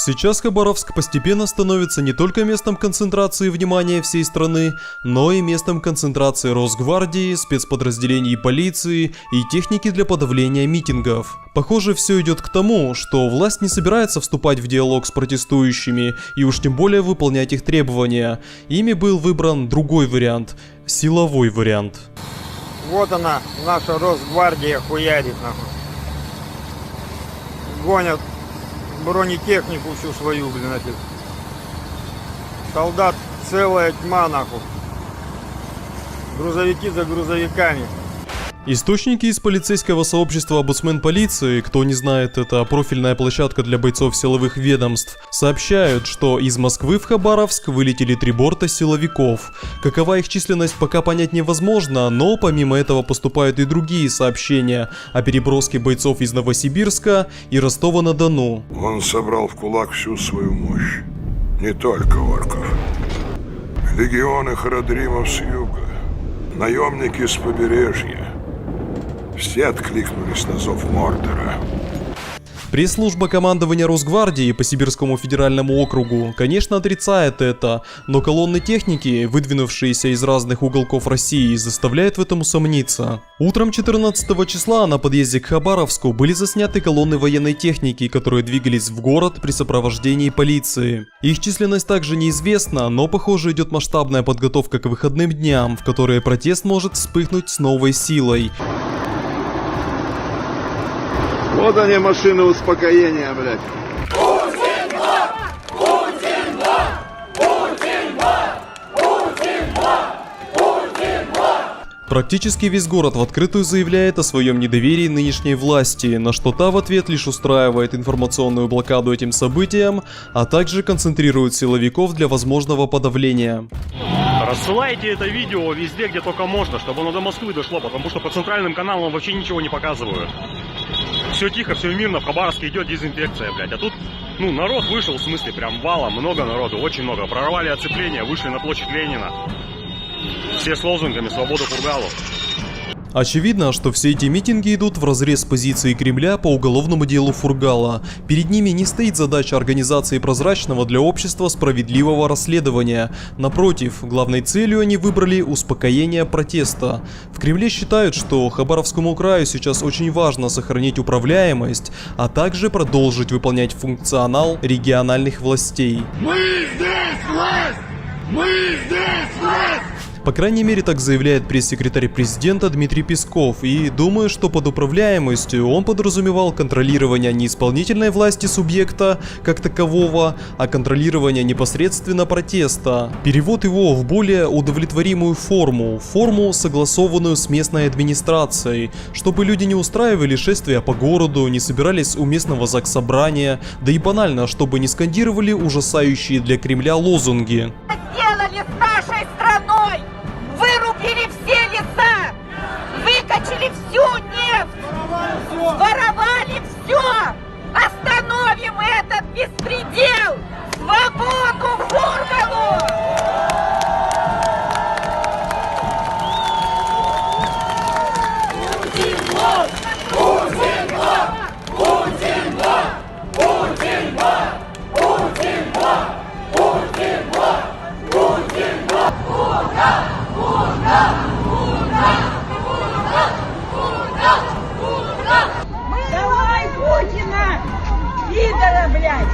Сейчас Хабаровск постепенно становится не только местом концентрации внимания всей страны, но и местом концентрации Росгвардии, спецподразделений полиции и техники для подавления митингов. Похоже, все идет к тому, что власть не собирается вступать в диалог с протестующими и уж тем более выполнять их требования. Ими был выбран другой вариант – силовой вариант. Вот она, наша Росгвардия хуярит, нахуй. Гонят бронетехнику всю свою, блин, этих. Солдат целая тьма, нахуй. Грузовики за грузовиками. Источники из полицейского сообщества «Омбудсмен полиции», кто не знает, это профильная площадка для бойцов силовых ведомств, сообщают, что из Москвы в Хабаровск вылетели 3 борта силовиков. Какова их численность, пока понять невозможно, но помимо этого поступают и другие сообщения о переброске бойцов из Новосибирска и Ростова-на-Дону. Он собрал в кулак всю свою мощь, не только орков. Легионы харадримов с юга, наемники с побережья. Все откликнулись на зов Мордора. Пресс-служба командования Росгвардии по Сибирскому федеральному округу, конечно, отрицает это, но колонны техники, выдвинувшиеся из разных уголков России, заставляют в этом усомниться. Утром 14 числа на подъезде к Хабаровску были засняты колонны военной техники, которые двигались в город при сопровождении полиции. Их численность также неизвестна, но, похоже, идет масштабная подготовка к выходным дням, в которые протест может вспыхнуть с новой силой. Вот они, машины успокоения, блядь. Практически весь город в открытую заявляет о своем недоверии нынешней власти, на что та в ответ лишь устраивает информационную блокаду этим событиям, а также концентрирует силовиков для возможного подавления. Рассылайте это видео везде, где только можно, чтобы оно до Москвы дошло, потому что по центральным каналам вообще ничего не показывают. Все тихо, все мирно, в Хабаровске идет дезинфекция, блядь. А тут, народ вышел, в смысле, прям валом, много народу, очень много. Прорвали оцепление, вышли на площадь Ленина. Все с лозунгами «Свободу Фургалу». Очевидно, что все эти митинги идут вразрез с позицией Кремля по уголовному делу Фургала. Перед ними не стоит задача организации прозрачного для общества справедливого расследования. Напротив, главной целью они выбрали успокоение протеста. В Кремле считают, что Хабаровскому краю сейчас очень важно сохранить управляемость, а также продолжить выполнять функционал региональных властей. Мы здесь власть! Мы здесь власть! По крайней мере, так заявляет пресс-секретарь президента Дмитрий Песков, и думаю, что под управляемостью он подразумевал контролирование не исполнительной власти субъекта как такового, а контролирование непосредственно протеста. Перевод его в более удовлетворимую форму, согласованную с местной администрацией, чтобы люди не устраивали шествия по городу, не собирались у местного заксобрания, да и банально, чтобы не скандировали ужасающие для Кремля лозунги. Сделали с нашей страной! Вырубили все леса! Выкачали всю нефть! Воровали все! Остановим этот беспредел! Свободу Фургалу! Давай Путина! Пидора, блядь!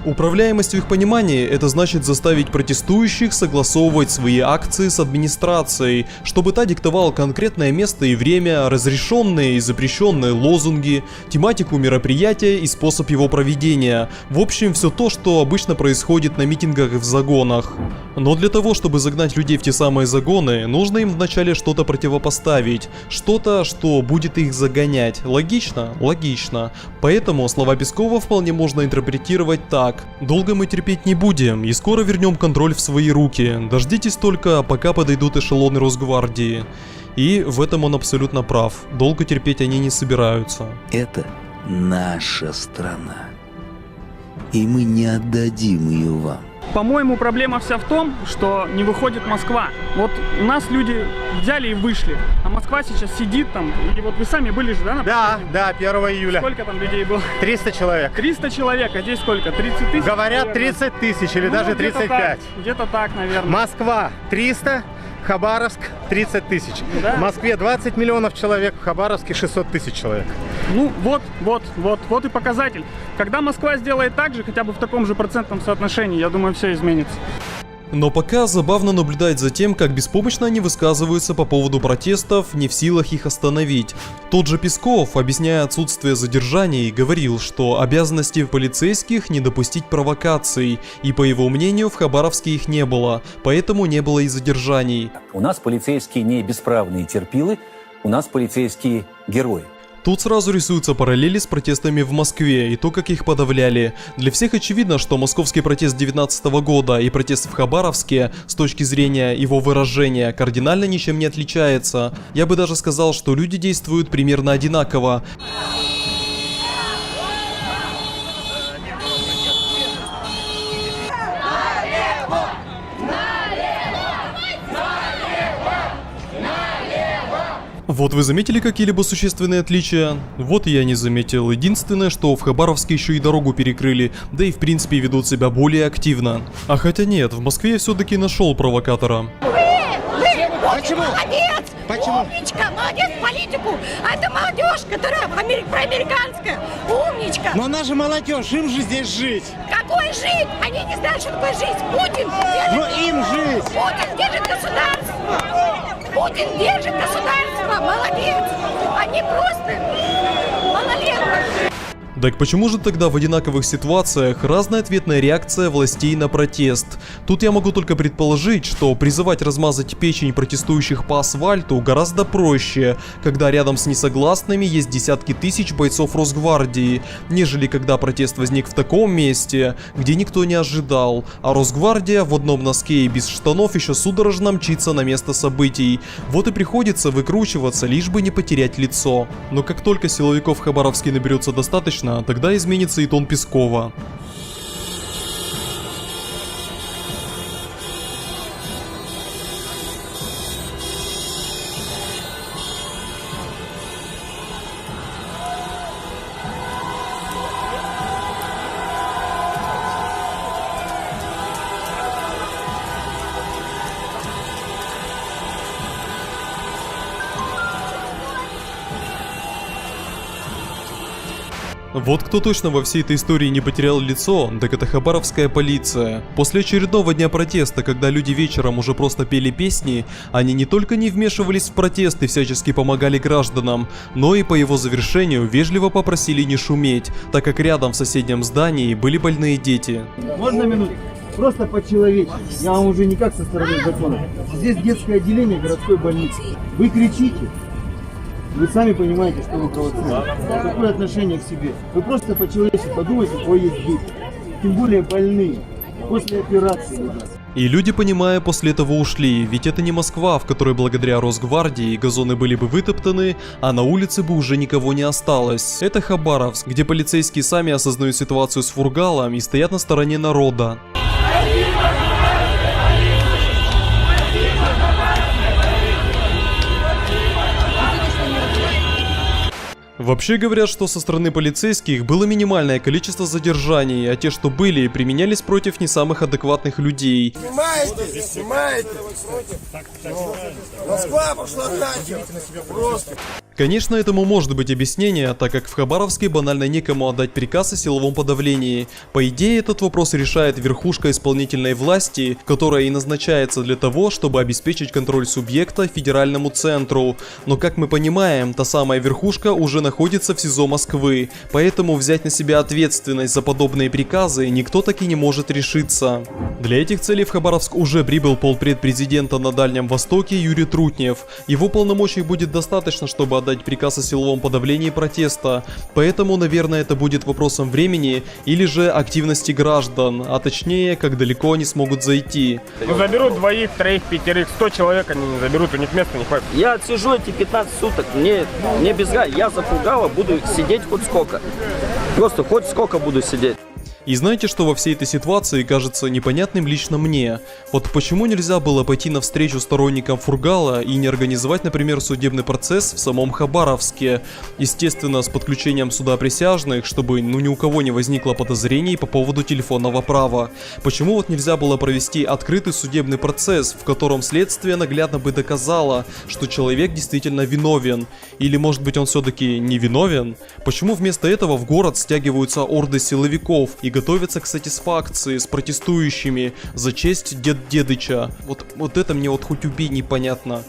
Управляемость в их понимании – это значит заставить протестующих согласовывать свои акции с администрацией, чтобы та диктовала конкретное место и время, разрешенные и запрещенные лозунги, тематику мероприятия и способ его проведения. В общем, все то, что обычно происходит на митингах и в загонах. Но для того, чтобы загнать людей в те самые загоны, нужно им вначале что-то противопоставить, что-то, что будет их загонять. Логично? Логично. Поэтому слова Пескова вполне можно интерпретировать так. Долго мы терпеть не будем и скоро вернем контроль в свои руки. Дождитесь только, пока подойдут эшелоны Росгвардии. И в этом он абсолютно прав. Долго терпеть они не собираются. Это наша страна. И мы не отдадим ее вам. По-моему, проблема вся в том, что не выходит Москва. Вот у нас люди взяли и вышли, а Москва сейчас сидит там. И вот вы сами были же, да? Да, 1 июля. Сколько там людей было? 300 человек. 300 человек, а здесь сколько? 30 тысяч? Говорят, 30 тысяч или даже 35. Где-то так, наверное. Москва 300, Хабаровск 30 тысяч. Да. В Москве 20 миллионов человек, в Хабаровске 600 тысяч человек. Ну вот и показатель. Когда Москва сделает так же, хотя бы в таком же процентном соотношении, я думаю, все изменится. Но пока забавно наблюдать за тем, как беспомощно они высказываются по поводу протестов, не в силах их остановить. Тот же Песков, объясняя отсутствие задержаний, говорил, что обязанности полицейских не допустить провокаций, и по его мнению в Хабаровске их не было, поэтому не было и задержаний. У нас полицейские не бесправные терпилы, у нас полицейские герои. Тут сразу рисуются параллели с протестами в Москве и то, как их подавляли. Для всех очевидно, что московский протест 2019 года и протест в Хабаровске, с точки зрения его выражения, кардинально ничем не отличается. Я бы даже сказал, что люди действуют примерно одинаково. Вот вы заметили какие-либо существенные отличия? Вот и я не заметил. Единственное, что в Хабаровске еще и дорогу перекрыли, да и в принципе ведут себя более активно. А хотя нет, в Москве я все-таки нашел провокатора. Почему? Молодец! Почему? Умничка! Молодец в политику! А это молодежь, которая проамериканская! Умничка! Но она же молодежь, им же здесь жить. Какой жить? Они не знают, что такое жизнь! Путин держит... Но им жить! Путин держит государство! Путин держит государство! Молодец! Они просто малолетки! Так почему же тогда в одинаковых ситуациях разная ответная реакция властей на протест? Тут я могу только предположить, что призывать размазать печень протестующих по асфальту гораздо проще, когда рядом с несогласными есть десятки тысяч бойцов Росгвардии, нежели когда протест возник в таком месте, где никто не ожидал, а Росгвардия в одном носке и без штанов еще судорожно мчится на место событий. Вот и приходится выкручиваться, лишь бы не потерять лицо. Но как только силовиков в Хабаровске наберется достаточно, тогда изменится и тон Пескова. Вот кто точно во всей этой истории не потерял лицо, так это хабаровская полиция. После очередного дня протеста, когда люди вечером уже просто пели песни, они не только не вмешивались в протест и всячески помогали гражданам, но и по его завершению вежливо попросили не шуметь, так как рядом в соседнем здании были больные дети. Можно минуту? Просто по-человечески. Я вам уже не как со стороны закона. Здесь детское отделение городской больницы. Вы кричите. Вы сами понимаете, что вы провоцируете. Какое отношение к себе? Вы просто по-человечески подумайте, ой, есть дети. Тем более больные. После операции, ребят. И люди, понимая, после этого ушли, ведь это не Москва, в которой благодаря Росгвардии газоны были бы вытоптаны, а на улице бы уже никого не осталось. Это Хабаровск, где полицейские сами осознают ситуацию с фургалом и стоят на стороне народа. Вообще говорят, что со стороны полицейских было минимальное количество задержаний, а те, что были, применялись против не самых адекватных людей. Снимаете! Москва пошла нахер! Просто! Конечно, этому может быть объяснение, так как в Хабаровске банально некому отдать приказ о силовом подавлении. По идее, этот вопрос решает верхушка исполнительной власти, которая и назначается для того, чтобы обеспечить контроль субъекта федеральному центру. Но, как мы понимаем, та самая верхушка уже находится в СИЗО Москвы, поэтому взять на себя ответственность за подобные приказы никто так и не может решиться. Для этих целей в Хабаровск уже прибыл полпред президента на Дальнем Востоке Юрий Трутнев. Его полномочий будет достаточно, чтобы отдать приказ о силовом подавлении протеста, поэтому, наверное, это будет вопросом времени или же активности граждан, а точнее, как далеко они смогут зайти. Ну, заберут двоих, троих, пятерых, 100 человек они не заберут, у них места не хватит. Я отсижу эти 15 суток, мне без газа, я за Фургала буду сидеть хоть сколько, просто хоть сколько буду сидеть. И знаете, что во всей этой ситуации кажется непонятным лично мне? Вот почему нельзя было пойти навстречу сторонникам Фургала и не организовать, например, судебный процесс в самом Хабаровске? Естественно, с подключением суда присяжных, чтобы ни у кого не возникло подозрений по поводу телефонного права. Почему вот нельзя было провести открытый судебный процесс, в котором следствие наглядно бы доказало, что человек действительно виновен? Или может быть он все-таки не виновен? Почему вместо этого в город стягиваются орды силовиков и готовятся к сатисфакции с протестующими за честь Дедыча? Вот это мне вот хоть убей непонятно.